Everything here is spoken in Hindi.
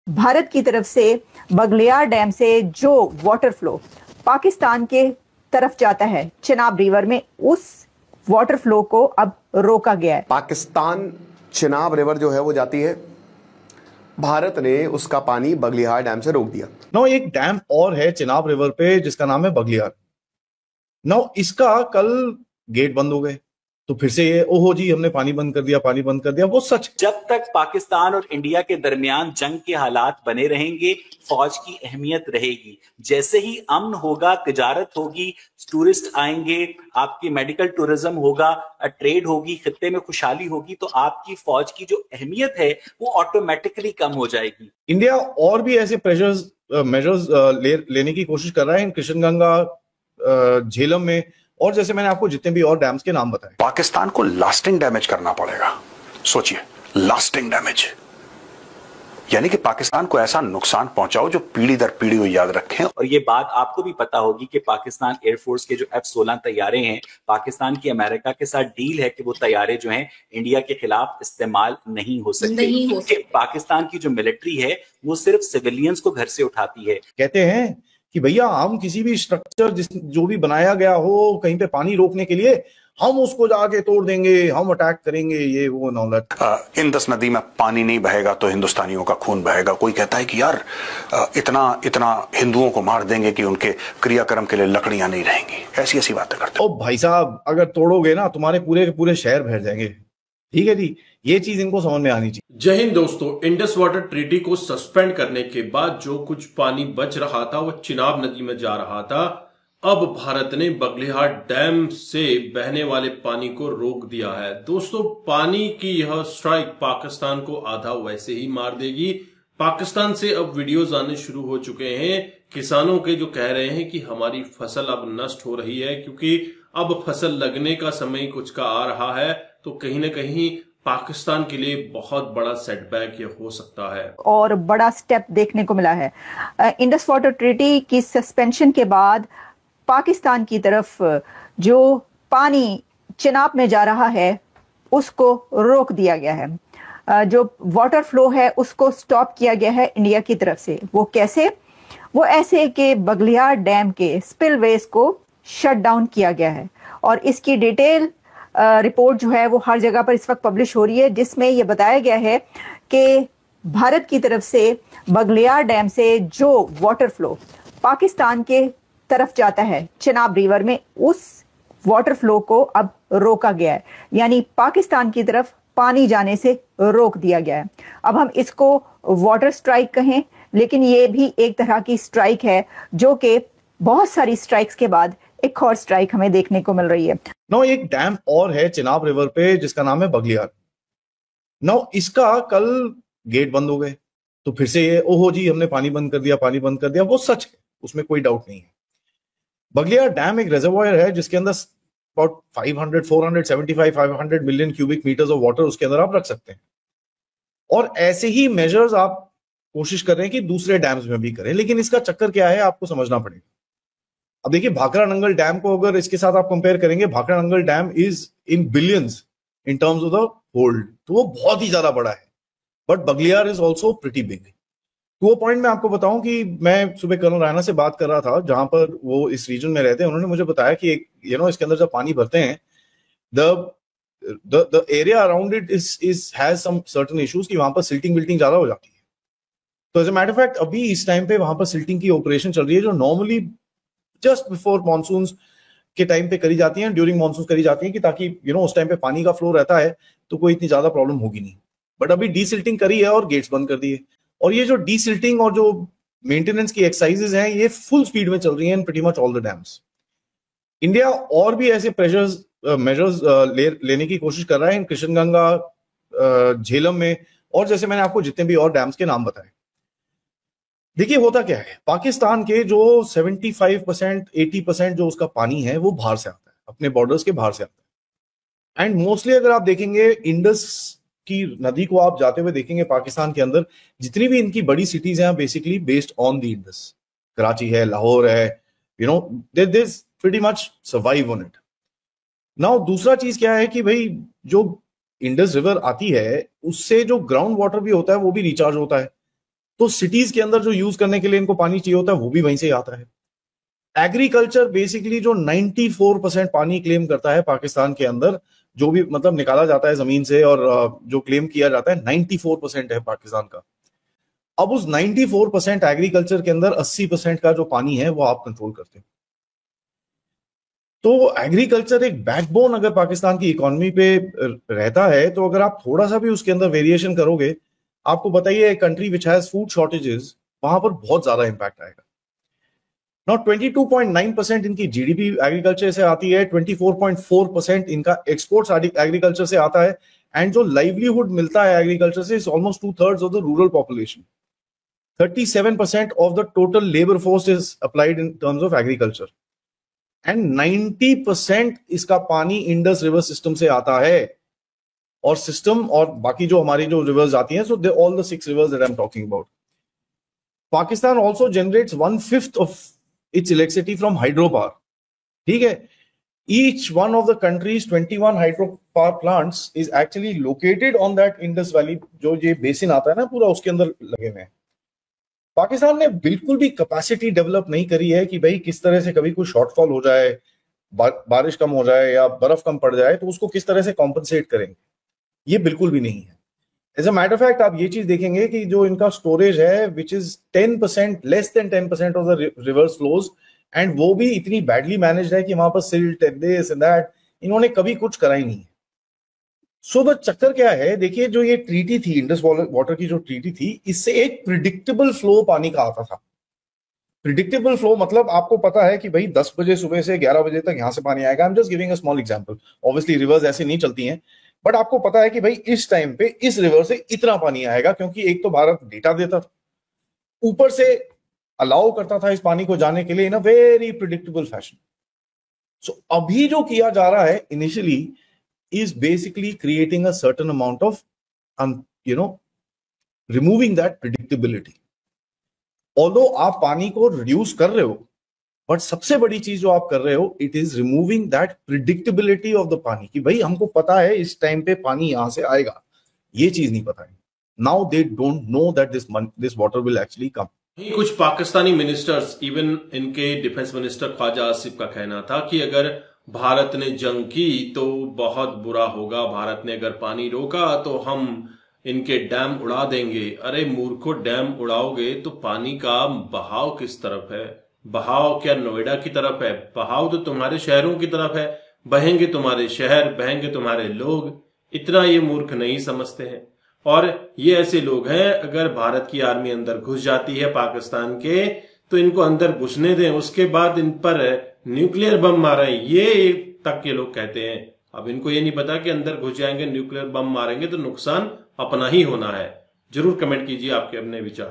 भारत की तरफ से बगलियार डैम से जो वाटर फ्लो पाकिस्तान के तरफ जाता है चिनाब रिवर में, उस वाटर फ्लो को अब रोका गया है। पाकिस्तान चिनाब रिवर जो है वो जाती है, भारत ने उसका पानी बगलियार डैम से रोक दिया। नो, एक डैम और है चिनाब रिवर पे जिसका नाम है बगलियार। नो, इसका कल गेट बंद हो गए तो फिर से ये ओहो जी हमने पानी बंद कर दिया, पानी बंद कर दिया। वो सच। जब तक पाकिस्तान और इंडिया के दरमियान जंग के हालात बने रहेंगे, फौज की अहमियत रहेगी। जैसे ही अमन होगा, तिजारत होगी, टूरिस्ट आएंगे, आपकी मेडिकल टूरिज्म होगा, ट्रेड होगी, खित्ते में खुशहाली होगी, तो आपकी फौज की जो अहमियत है वो ऑटोमेटिकली कम हो जाएगी। इंडिया और भी ऐसे मेजर्स लेने की कोशिश कर रहा है इन किशनगंगा, झेलम में, और जैसे मैंने आपको जितने भी और डैम्स के नाम बताए। पाकिस्तान को लास्टिंग डैमेज करना पड़ेगा। सोचिए, लास्टिंग डैमेज यानी कि पाकिस्तान को ऐसा नुकसान पहुंचाओ जो पीढ़ी दर पीढ़ी को याद रखें। और ये बात आपको भी पता होगी कि पाकिस्तान एयरफोर्स के जो F-16 तैयारे हैं, पाकिस्तान की अमेरिका के साथ डील है कि वो तैयारे जो हैं इंडिया के खिलाफ इस्तेमाल नहीं हो सकते। पाकिस्तान की जो मिलिट्री है वो सिर्फ सिविलियंस को घर से उठाती है। कहते हैं कि भैया हम किसी भी स्ट्रक्चर जो भी बनाया गया हो कहीं पे पानी रोकने के लिए, हम उसको जाके तोड़ देंगे, हम अटैक करेंगे, ये वो नौलत। इंदस नदी में पानी नहीं बहेगा तो हिंदुस्तानियों का खून बहेगा। कोई कहता है कि यार इतना हिंदुओं को मार देंगे कि उनके क्रियाक्रम के लिए लकड़ियां नहीं रहेंगी। ऐसी ऐसी बातें करते हैं। ओ भाई साहब, अगर तोड़ोगे ना तुम्हारे पूरे के पूरे शहर भर जाएंगे। ठीक है जी, ये चीज इनको समझ में आनी चाहिए। जय हिंद दोस्तों। इंडस वाटर ट्रीटी को सस्पेंड करने के बाद जो कुछ पानी बच रहा था वो चिनाब नदी में जा रहा था। अब भारत ने बगलियार डैम से बहने वाले पानी को रोक दिया है। दोस्तों, पानी की यह स्ट्राइक पाकिस्तान को आधा वैसे ही मार देगी। पाकिस्तान से अब वीडियोस आने शुरू हो चुके हैं किसानों के, जो कह रहे हैं कि हमारी फसल अब नष्ट हो रही है क्योंकि अब फसल लगने का समय कुछ का आ रहा है। तो कहीं ना कहीं पाकिस्तान के लिए बहुत बड़ा सेटबैक ये हो सकता है और बड़ा स्टेप देखने को मिला है। इंडस वाटर ट्रीटी की सस्पेंशन के बाद पाकिस्तान की तरफ जो पानी चिनाब में जा रहा है उसको रोक दिया गया है। जो वाटर फ्लो है उसको स्टॉप किया गया है इंडिया की तरफ से। वो कैसे? वो ऐसे कि बगलियार डैम के स्पिलवेज को शट डाउन किया गया है और इसकी डिटेल रिपोर्ट जो है वो हर जगह पर इस वक्त पब्लिश हो रही है, जिसमें ये बताया गया है कि भारत की तरफ से बगलियार डैम से जो वाटर फ्लो पाकिस्तान के तरफ जाता है चिनाब रिवर में, उस वाटर फ्लो को अब रोका गया है। यानी पाकिस्तान की तरफ पानी जाने से रोक दिया गया है। अब हम इसको वाटर स्ट्राइक कहें, लेकिन ये भी एक तरह की स्ट्राइक है जो कि बहुत सारी स्ट्राइक्स के बाद एक और स्ट्राइक हमें देखने को मिल रही है। नो, एक डैम और है चिनाब रिवर पे जिसका नाम है बगलियार। नो, इसका कल गेट बंद हो गए तो फिर से ये ओहो जी हमने पानी बंद कर दिया, पानी बंद कर दिया। वो सच है, उसमें कोई डाउट नहीं है। बगलियार डैम एक रिजर्वॉयर है जिसके अंदर about 500 million cubic metres of water उसके अंदर आप रख सकते हैं। और ऐसे ही मेजर्स आप कोशिश कर रहे हैं कि दूसरे डैम्स में भी करें, लेकिन इसका चक्कर क्या है आपको समझना पड़ेगा। अब देखिए, भाखड़ा नंगल डैम को अगर इसके साथ आप कंपेयर करेंगे, Bhakra Nangal dam is in billions in terms of the hold, तो वो बहुत ही ज्यादा बड़ा है। But Baglihar is also pretty big. तो वो पॉइंट मैं आपको बताऊं कि मैं सुबह कर्नल रायना से बात कर रहा था जहां पर वो इस रीजन में रहते हैं। उन्होंने मुझे बताया कि इसके अंदर जब पानी भरते हैं, the area around it is has some certain issues कि वहां पर सिल्टिंग विल्टिंग ज्यादा हो जाती है। तो as a matter of fact अभी इस टाइम पे वहां पर सिल्टिंग की ऑपरेशन चल रही है, जो नॉर्मली जस्ट बिफोर मानसून के टाइम पे करी जाती है, ड्यूरिंग मानसून करी जाती है कि ताकि उस टाइम पे पानी का फ्लो रहता है तो कोई इतनी ज्यादा प्रॉब्लम होगी नहीं। बट अभी डीसिल्टिंग करी है और गेट्स बंद कर दिए, और ये जो डीसिल्टिंग और जो मेंटेनेंस की एक्सरसाइजेज हैं ये फुल स्पीड में चल रही हैं in pretty much all the dams. India और भी ऐसे मेजर्स लेने की कोशिश कर रहा है इन किशनगंगा, झेलम में, और जैसे मैंने आपको जितने भी और डैम्स के नाम बताए। देखिए, होता क्या है, पाकिस्तान के जो 75% 80% जो उसका पानी है वो बाहर से आता है, अपने बॉर्डर्स के बाहर से आता है। एंड मोस्टली अगर आप देखेंगे इंडस की नदी को आप जाते हुए देखेंगे पाकिस्तान के अंदर, जितनी भी इनकी बड़ी सिटीज हैं basically based on the Indus. Karachi है, लाहौर है, they pretty much survive on it. Now दूसरा चीज क्या है कि भाई जो इंडस रिवर आती है उससे जो ग्राउंड वाटर भी होता है वो भी रिचार्ज होता है। तो सिटीज के अंदर जो यूज करने के लिए इनको पानी चाहिए होता है वो भी वहीं से आता है। एग्रीकल्चर बेसिकली जो 94% पानी क्लेम करता है पाकिस्तान के अंदर, जो भी मतलब निकाला जाता है जमीन से और जो क्लेम किया जाता है 94% है पाकिस्तान का। अब उस 94% एग्रीकल्चर के अंदर 80% का जो पानी है वो आप कंट्रोल करते हैं। तो एग्रीकल्चर एक बैकबोन अगर पाकिस्तान की इकोनॉमी पे रहता है, तो अगर आप थोड़ा सा भी उसके अंदर वेरिएशन करोगे, आपको बताइए एक country which has food shortages, वहां पर बहुत ज्यादा इंपैक्ट आएगा। नाउ 22.9% इनकी जीडीपी एग्रीकल्चर से आती है, 24.4% इनका एक्सपोर्ट्स एग्रीकल्चर से आता है, एंड जो लाइवलीहुड मिलता है एग्रीकल्चर से is almost 2/3 of the rural population. 37% of the total labour force is applied in terms of agriculture, and 90% इसका पानी इंडस रिवर सिस्टम से आता है। और सिस्टम और बाकी जो हमारी जो रिवर्स आती हैं, so they all the 6 rivers that I'm talking about. Pakistan also generates 1/5 of its electricity from hydropower. ठीक है, each one of the country's 21 hydropower plants is actually located on that Indus Valley, जो ये बेसिन आता है ना पूरा, उसके अंदर लगे हुए हैं। पाकिस्तान ने बिल्कुल भी कैपेसिटी डेवलप नहीं करी है कि भाई किस तरह से कभी कोई शॉर्टफॉल हो जाए, बारिश कम हो जाए या बर्फ कम पड़ जाए तो उसको किस तरह से कॉम्पनसेट करेंगे, ये बिल्कुल भी नहीं है। As a matter of fact आप ये चीज देखेंगे कि जो इनका स्टोरेज है which is 10%, less than 10% of the rivers flows, and वो भी इतनी बैडली मैनेज्ड है कि वहां पर silt and this and that, इन्होंने कभी कुछ करा ही नहीं है। सो द चक्कर क्या है, देखिए जो ये ट्रीटी थी, इंडस वाटर की जो ट्रीटी थी, इससे एक प्रिडिक्टेबल फ्लो पानी का आता था। प्रिडिक्टेबल फ्लो मतलब आपको पता है कि भाई 10 बजे सुबह से 11 बजे तक यहां से पानी आएगा। I am just giving a small example, obviously reverse ऐसे नहीं चलती हैं, बट आपको पता है कि भाई इस टाइम पे इस रिवर से इतना पानी आएगा, क्योंकि एक तो भारत डेटा देता था, ऊपर से अलाउ करता था इस पानी को जाने के लिए इन अ वेरी प्रिडिक्टेबल फैशन। सो अभी जो किया जा रहा है initially is basically creating a certain amount of removing that predictability. Although आप पानी को reduce कर रहे हो, but सबसे बड़ी चीज जो आप कर रहे हो, it is removing that predictability of the पानी, कि भाई हमको पता है इस टाइम पे पानी यहां से आएगा, ये चीज नहीं पता है। Now they don't know that this water will actually come. कुछ पाकिस्तानी मिनिस्टर्स, इवन इनके डिफेंस मिनिस्टर ख्वाजा आसिफ का कहना था कि अगर भारत ने जंग की तो बहुत बुरा होगा, भारत ने अगर पानी रोका तो हम इनके डैम उड़ा देंगे। अरे मूर्खो, डैम उड़ाओगे तो पानी का बहाव किस तरफ है? बहाव क्या नोएडा की तरफ है? बहाव तो तुम्हारे शहरों की तरफ है, बहेंगे तुम्हारे शहर, बहेंगे तुम्हारे लोग। इतना ये मूर्ख नहीं समझते हैं। और ये ऐसे लोग हैं, अगर भारत की आर्मी अंदर घुस जाती है पाकिस्तान के, तो इनको अंदर घुसने दें, उसके बाद इन पर न्यूक्लियर बम मारें, ये तक के लोग कहते हैं। अब इनको ये नहीं पता कि अंदर घुस जाएंगे, न्यूक्लियर बम मारेंगे तो नुकसान अपना ही होना है। जरूर कमेंट कीजिए आपके अपने विचार।